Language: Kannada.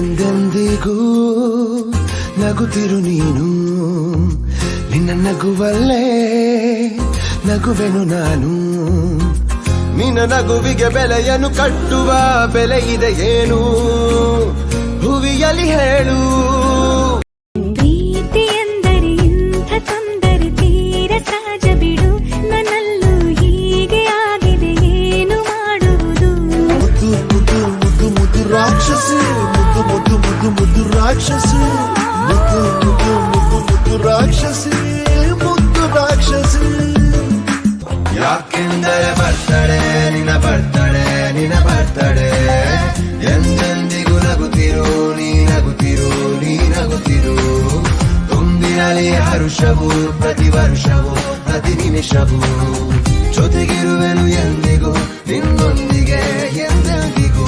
ಎಂದೆಂದಿಗೂ ನಗುತ್ತಿರು ನೀನು, ನಿನ್ನ ನಗುವಲ್ಲೇ ನಗುವೆನು ನಾನು. ನಿನ್ನ ನಗುವಿಗೆ ಬೆಲೆಯನ್ನು ಕಟ್ಟುವ ಬೆಲೆ ಇದೆ ಏನು, ಹುವಿಯಲ್ಲಿ ಹೇಳು. ಪ್ರೀತಿ ಎಂದರೆ ಇಂಥ ತೊಂದರೆ ತೀರ ಸಹಜ ಬಿಡು, ನನ್ನಲ್ಲೂ ಹೀಗೆ ಆಗಿದೆ ಏನು ಮಾಡುವುದು. ಮುದ್ದು ಮುದ್ದು ಮುದ್ದು ಮುದ್ದು ರಾಕ್ಷಸಿ, ಮುದ್ದು ಮುದ್ದು ಮುದ್ದು ಮುದ್ದು ರಾಕ್ಷಸಿ, ಮುದ್ದು ಮುದ್ದು ಮುದ್ದು ಮುದ್ದು ರಾಕ್ಷಸಿ, ಮುದ್ದು ರಾಕ್ಷಸಿ. ಯಾಕೆಂದರೆ ಬರ್ತಡೆ ನಿನ್ನ ಬರ್ತಡೆ, ನಿನ್ನ ಬರ್ತಡೆ. ಎಂದೆಂದಿಗೂ ನಗುತ್ತಿರು ನೀ ನಗುತ್ತಿರು, ನೀ ನಗುತ್ತಿರು. ತುಂಬಿರಲಿ ಹರುಷವು ಪ್ರತಿ ವರ್ಷವೂ ಪ್ರತಿ ನಿಮಿಷವೂ. ಜೊತೆಗಿರುವೆನು ಎಂದಿಗೂ ನಿನ್ನೊಂದಿಗೆ ಎಂದೆಂದಿಗೂ.